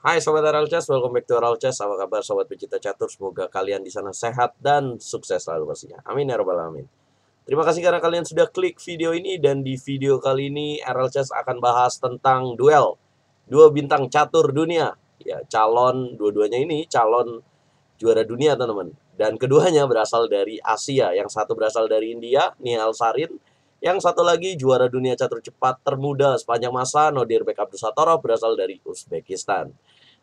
Hai Sobat Chess, welcome back to Chess. Apa kabar Sobat pecinta catur? Semoga kalian di sana sehat dan sukses selalu pastinya. Amin ya rabbal alamin. Terima kasih karena kalian sudah klik video ini, dan di video kali ini Chess akan bahas tentang duel dua bintang catur dunia. Ya, dua-duanya ini calon juara dunia, teman-teman. Dan keduanya berasal dari Asia. Yang satu berasal dari India, Nihal Sarin. Yang satu lagi juara dunia catur cepat termuda sepanjang masa, Nodirbek Abdusattorov, berasal dari Uzbekistan.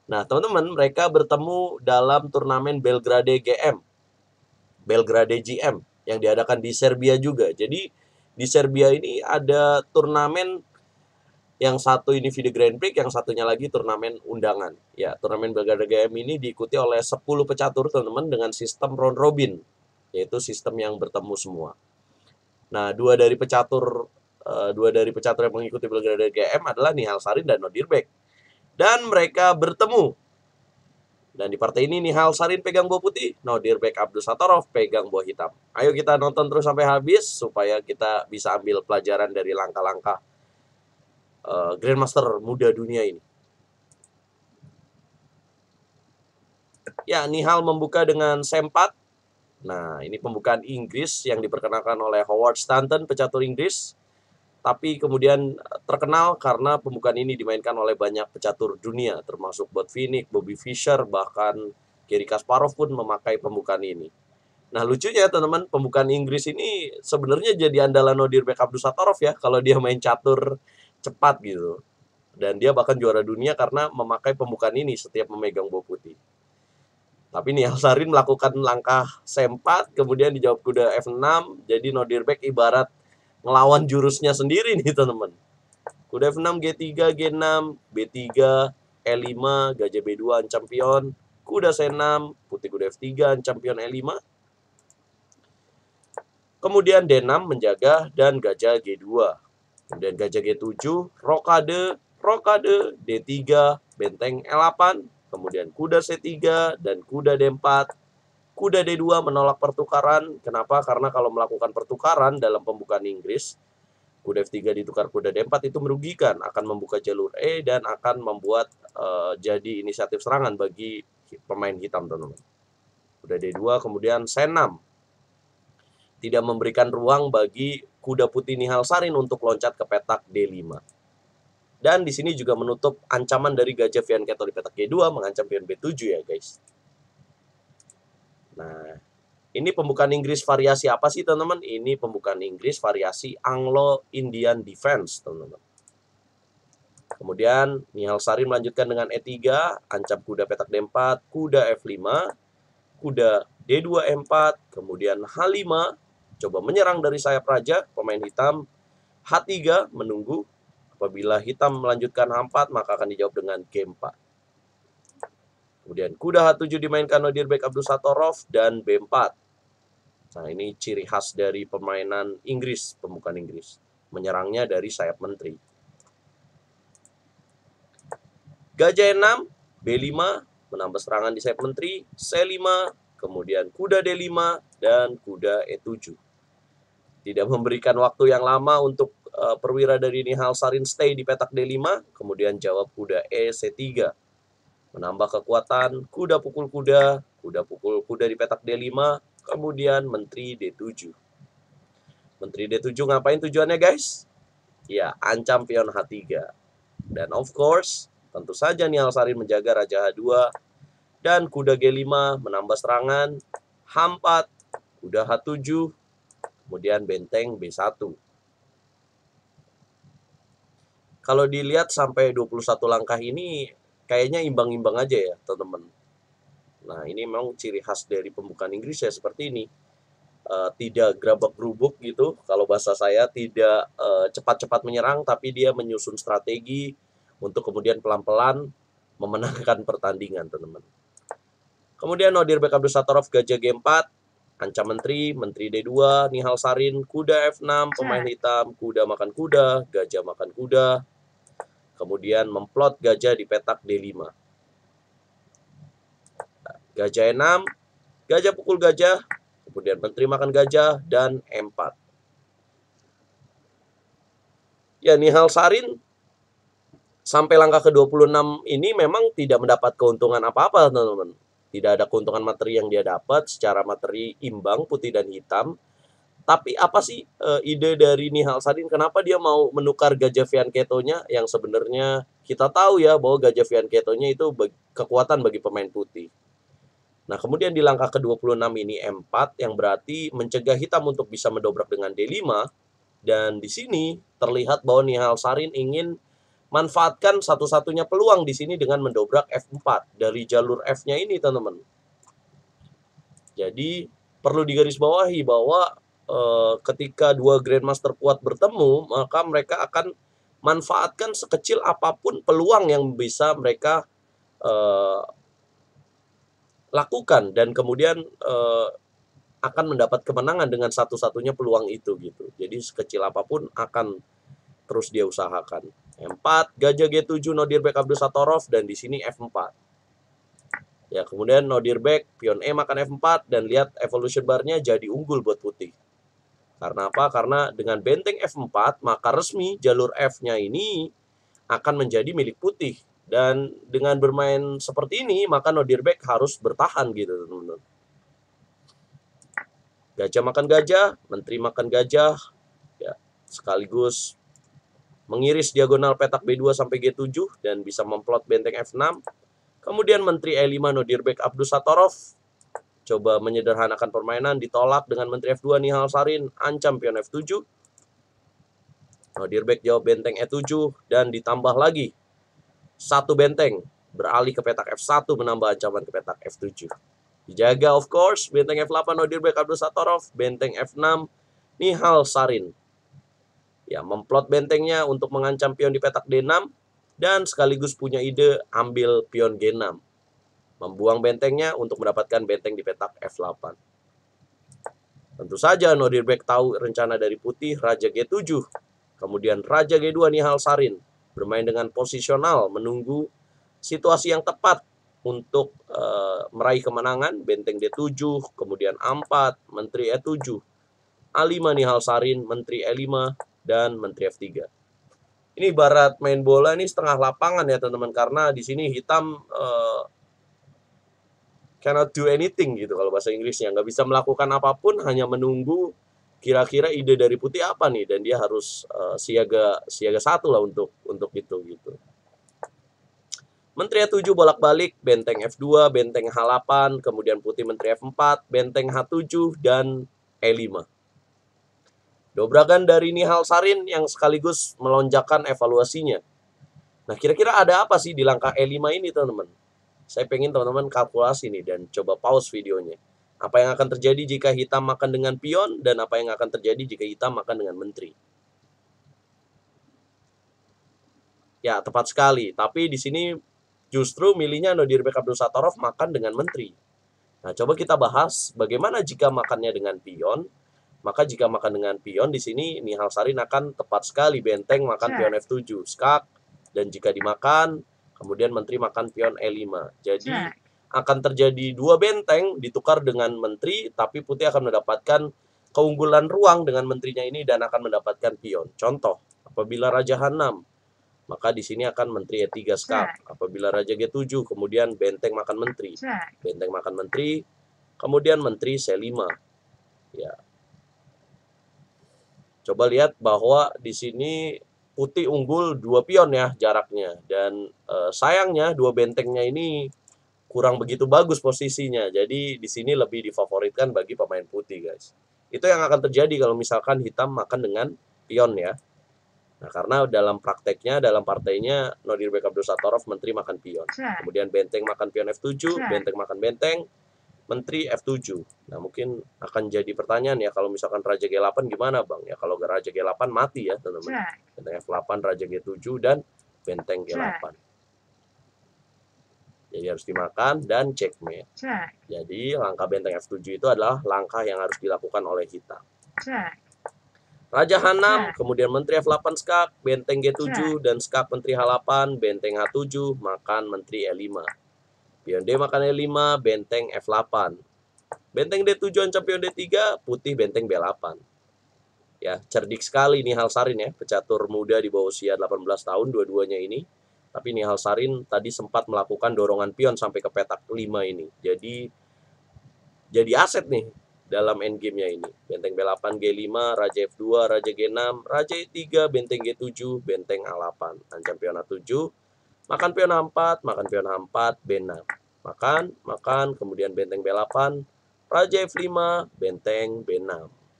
Nah, teman-teman, mereka bertemu dalam turnamen Belgrade GM yang diadakan di Serbia juga. Jadi di Serbia ini ada turnamen, yang satu ini FIDE Grand Prix, yang satunya lagi turnamen undangan. Ya, turnamen Belgrade GM ini diikuti oleh 10 pecatur, teman-teman, dengan sistem round robin, yaitu sistem yang bertemu semua. Nah, dua dari pecatur yang mengikuti Belgrade GM adalah Nihal Sarin dan Nodirbek. Dan mereka bertemu. Dan di partai ini Nihal Sarin pegang buah putih, Nodirbek Abdusattorov pegang buah hitam. Ayo kita nonton terus sampai habis supaya kita bisa ambil pelajaran dari langkah-langkah Grandmaster muda dunia ini. Ya, Nihal membuka dengan C4. Nah, ini pembukaan Inggris yang diperkenalkan oleh Howard Stanton, pecatur Inggris. Tapi kemudian terkenal karena pembukaan ini dimainkan oleh banyak pecatur dunia, termasuk Botvinnik, Bobby Fischer, bahkan Garry Kasparov pun memakai pembukaan ini. Nah, lucunya teman-teman, pembukaan Inggris ini sebenarnya jadi andalan Nodirbek Abdusattorov ya, kalau dia main catur cepat gitu. Dan dia bahkan juara dunia karena memakai pembukaan ini setiap memegang buah putih. Tapi nih Sarin melakukan langkah C4, kemudian dijawab kuda F6, jadi Nodirbek ibarat ngelawan jurusnya sendiri nih teman-teman. Kuda F6, G3, G6, B3, E5, gajah B2 ancam pion, kuda C6, putih kuda F3 ancam pion E5. Kemudian D6 menjaga dan gajah G2. Kemudian gajah G7, rokade, D3, benteng E8. Kemudian kuda C3 dan kuda D4. Kuda D2 menolak pertukaran. Kenapa? Karena kalau melakukan pertukaran dalam pembukaan Inggris, kuda F3 ditukar kuda D4 itu merugikan, akan membuka jalur E dan akan membuat jadi inisiatif serangan bagi pemain hitam, teman-teman. Kuda D2, kemudian C6. Tidak memberikan ruang bagi kuda putih Nihal Sarin untuk loncat ke petak D5. Dan di sini juga menutup ancaman dari gajah Fianchetto di petak G2 mengancam pion B7 ya, guys. Nah, ini pembukaan Inggris variasi apa sih, teman-teman? Ini pembukaan Inggris variasi Anglo-Indian Defense, teman-teman. Kemudian Nihal Sarin melanjutkan dengan E3, ancam kuda petak D4, kuda F5, kuda D2 E4, kemudian H5, coba menyerang dari sayap raja, pemain hitam. H3 menunggu. Apabila hitam melanjutkan H4, maka akan dijawab dengan G4. Kemudian kuda H7 dimainkan Nodirbek Abdusattorov dan B4. Nah, ini ciri khas dari permainan Inggris, pembukaan Inggris. Menyerangnya dari sayap menteri. Gajah E6, B5, menambah serangan di sayap menteri, C5, kemudian kuda D5, dan kuda E7. Tidak memberikan waktu yang lama untuk perwira dari Nihal Sarin stay di petak D5, kemudian jawab kuda E C3. Menambah kekuatan, kuda pukul kuda di petak D5, kemudian menteri D7. Menteri D7 ngapain tujuannya, guys? Ya, ancam pion H3. Dan of course, tentu saja Nihal Sarin menjaga raja H2 dan kuda G5 menambah serangan, H4, kuda H7, kemudian benteng B1. Kalau dilihat sampai 21 langkah ini kayaknya imbang-imbang aja ya, teman-teman. Nah, ini memang ciri khas dari pembukaan Inggris ya, seperti ini. Tidak gerabak-gerubuk gitu, kalau bahasa saya, tidak cepat-cepat menyerang, tapi dia menyusun strategi untuk kemudian pelan-pelan memenangkan pertandingan, teman-teman. Kemudian Nodirbek Abdusattorov gajah G4, ancam menteri, menteri D2, Nihal Sarin, kuda F6, pemain hitam, kuda makan kuda, gajah makan kuda, kemudian memplot gajah di petak D5. Gajah E6, gajah pukul gajah, kemudian menteri makan gajah, dan E4. Ya, Nihal Sarin sampai langkah ke-26 ini memang tidak mendapat keuntungan apa-apa, teman-teman. Tidak ada keuntungan materi yang dia dapat, secara materi imbang putih dan hitam. Tapi apa sih ide dari Nihal Sarin, kenapa dia mau menukar Gajah Vianchetto-nya yang sebenarnya kita tahu ya bahwa Gajah Vianchetto-nya itu kekuatan bagi pemain putih. Nah, kemudian di langkah ke-26 ini M4 yang berarti mencegah hitam untuk bisa mendobrak dengan D5. Dan di sini terlihat bahwa Nihal Sarin ingin manfaatkan satu-satunya peluang di sini dengan mendobrak F4 dari jalur F-nya ini, teman-teman. Jadi perlu digarisbawahi bahwa ketika dua Grandmaster kuat bertemu, maka mereka akan manfaatkan sekecil apapun peluang yang bisa mereka lakukan, dan kemudian akan mendapat kemenangan dengan satu-satunya peluang itu gitu. Jadi sekecil apapun akan terus dia usahakan. M4, Gajah G7, Nodirbek Abdusattorov, dan di sini F4. Ya, kemudian Nodirbek, pion E makan F4, dan lihat evolution bar-nya jadi unggul buat putih. Karena apa? Karena dengan benteng F4, maka resmi jalur F-nya ini akan menjadi milik putih. Dan dengan bermain seperti ini, maka Nodirbek harus bertahan gitu, teman-teman. Gajah makan gajah, menteri makan gajah, ya, sekaligus mengiris diagonal petak B2 sampai G7 dan bisa memplot benteng F6. Kemudian menteri E5 Nodirbek Abdusattorov coba menyederhanakan permainan, ditolak dengan menteri F2 Nihal Sarin, ancam pion F7. Nodirbek jawab benteng E7 dan ditambah lagi satu benteng beralih ke petak F1 menambah ancaman ke petak F7. Dijaga of course, benteng F8 Nodirbek Abdusattorov, benteng F6 Nihal Sarin. Ya, memplot bentengnya untuk mengancam pion di petak D6 dan sekaligus punya ide ambil pion G6. Membuang bentengnya untuk mendapatkan benteng di petak F8. Tentu saja Nodirbek tahu rencana dari putih, Raja G7. Kemudian Raja G2 Nihal Sarin bermain dengan posisional, menunggu situasi yang tepat untuk meraih kemenangan. Benteng D7, kemudian A4, menteri E7, A5 Nihal Sarin, menteri E5, dan menteri F3. Ini ibarat main bola ini setengah lapangan ya teman-teman, karena di sini hitam cannot do anything gitu kalau bahasa Inggrisnya, nggak bisa melakukan apapun, hanya menunggu kira-kira ide dari putih apa nih, dan dia harus siaga satu lah untuk itu gitu. Menteri E7 bolak-balik, benteng F2, benteng H8, kemudian putih menteri F4, benteng H7, dan E5. Dobrakan dari Nihal Sarin yang sekaligus melonjakkan evaluasinya. Nah, kira-kira ada apa sih di langkah E5 ini, teman-teman? Saya pengen teman-teman kalkulasi nih dan coba pause videonya. Apa yang akan terjadi jika hitam makan dengan pion, dan apa yang akan terjadi jika hitam makan dengan menteri? Ya, tepat sekali. Tapi di sini justru milihnya Nodirbek Abdusattorov makan dengan menteri. Nah, coba kita bahas bagaimana jika makannya dengan pion. Maka jika makan dengan pion di sini Nihal Sarin akan tepat sekali benteng makan pion F7, skak, dan jika dimakan kemudian menteri makan pion E5. Jadi akan terjadi dua benteng ditukar dengan menteri, tapi putih akan mendapatkan keunggulan ruang dengan menterinya ini dan akan mendapatkan pion. Contoh, apabila Raja H6, maka di sini akan menteri E3 skak. Apabila Raja G7, kemudian benteng makan menteri. Benteng makan menteri, kemudian menteri C5. Ya. Coba lihat bahwa di sini putih unggul 2 pion ya jaraknya, dan sayangnya dua bentengnya ini kurang begitu bagus posisinya. Jadi di sini lebih difavoritkan bagi pemain putih, guys. Itu yang akan terjadi kalau misalkan hitam makan dengan pion ya. Nah, karena dalam prakteknya, dalam partainya Nodirbek Abdusattorov menteri makan pion. Kemudian benteng makan pion F7, benteng makan benteng, menteri F7. Nah, mungkin akan jadi pertanyaan ya, kalau misalkan Raja G8 gimana Bang? Ya kalau Raja G8 mati ya teman-teman. Benteng F8, Raja G7, dan benteng G8. Jadi harus dimakan dan checkmate. Jadi langkah benteng F7 itu adalah langkah yang harus dilakukan oleh hitam. Raja H6, kemudian menteri F8 skak, benteng G7, dan skak menteri H8, benteng H7, makan menteri E5. Pion D makan E5, benteng F8. Benteng D7 ancam pion D3, putih benteng B8. Ya, cerdik sekali nih Nihal Sarin ya, pecatur muda di bawah usia 18 tahun dua-duanya ini. Tapi Nihal Sarin tadi sempat melakukan dorongan pion sampai ke petak 5 ini. Jadi aset nih dalam endgame-nya ini. Benteng B8, G5, Raja F2, Raja G6, Raja E3, Benteng G7, Benteng A8. Ancam pion A7, makan pion A4, makan pion A4, B6. Makan, kemudian benteng B8, Raja F5, benteng B6.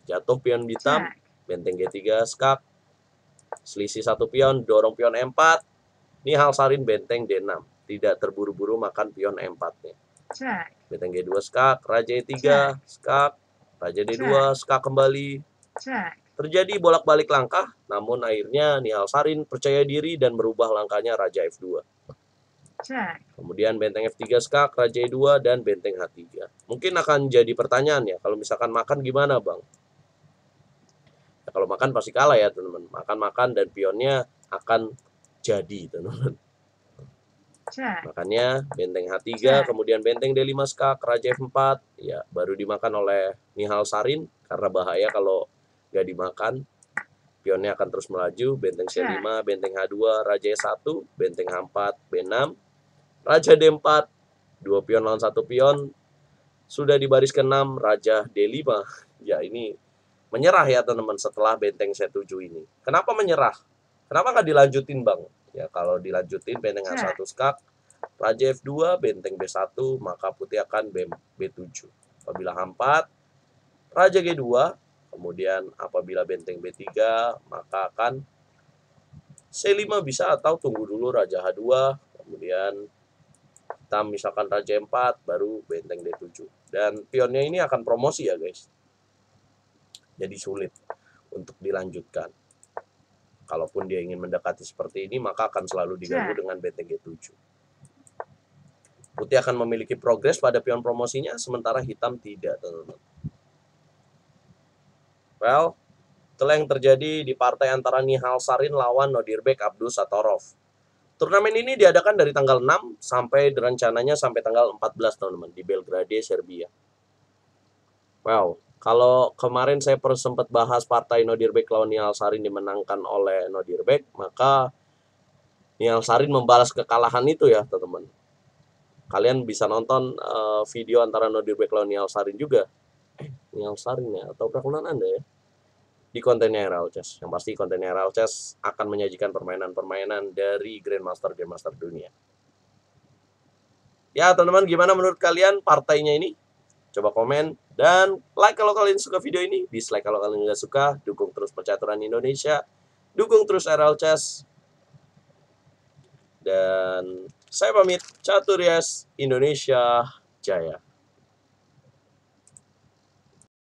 Jatuh pion hitam, benteng G3, skak. Selisih 1 pion, dorong pion E4. Nihal Sarin benteng D6. Tidak terburu-buru makan pion E4-nya. Benteng G2 skak, Raja E3 skak, Raja D2 skak kembali. Terjadi bolak-balik langkah, namun akhirnya Nihal Sarin percaya diri dan merubah langkahnya Raja F2. Kemudian benteng F3 skak, Raja E2 dan benteng H3. Mungkin akan jadi pertanyaan ya, kalau misalkan makan gimana, Bang? Ya, kalau makan pasti kalah ya, teman-teman. Makan dan pionnya akan jadi, teman-teman. Makanya benteng H3, kemudian benteng D5 skak, Raja F4, ya baru dimakan oleh Nihal Sarin karena bahaya kalau nggak dimakan. Pionnya akan terus melaju, benteng C5, benteng H2, Raja E1, benteng H4, B6, Raja D4, 2 pion lawan 1 pion, sudah di baris ke-6, Raja D5. Ya ini menyerah ya teman-teman setelah benteng C7 ini. Kenapa menyerah? Kenapa nggak dilanjutin, Bang? Ya kalau dilanjutin benteng H1 skak, Raja F2, benteng B1, maka putih akan B7. Apabila H4, Raja G2, kemudian apabila benteng B3, maka akan C5 bisa, atau tunggu dulu Raja H2, kemudian kita misalkan Raja E4, baru benteng D7. Dan pionnya ini akan promosi ya guys. Jadi sulit untuk dilanjutkan. Kalaupun dia ingin mendekati seperti ini, maka akan selalu diganggu dengan benteng G7. Putih akan memiliki progres pada pion promosinya, sementara hitam tidak, teman-teman. Well, itulah yang terjadi di partai antara Nihal Sarin lawan Nodirbek Abdusattorov. Turnamen ini diadakan dari tanggal 6 sampai rencananya sampai tanggal 14, teman-teman, di Belgrade, Serbia. Well, kalau kemarin saya sempat bahas partai Nodirbek lawan Nihal Sarin dimenangkan oleh Nodirbek, maka Nihal Sarin membalas kekalahan itu ya, teman-teman. Kalian bisa nonton video antara Nodirbek lawan Nihal Sarin juga. Nihal Sarin ya, atau perkenalan Anda ya, di kontennya RL Chess. Yang pasti kontennya RL Chess akan menyajikan permainan-permainan dari Grandmaster dunia. Ya teman-teman, gimana menurut kalian partainya ini? Coba komen dan like kalau kalian suka video ini, dislike kalau kalian nggak suka. Dukung terus percaturan Indonesia, dukung terus RL Chess. Dan saya pamit, Catur Yes, Indonesia Jaya.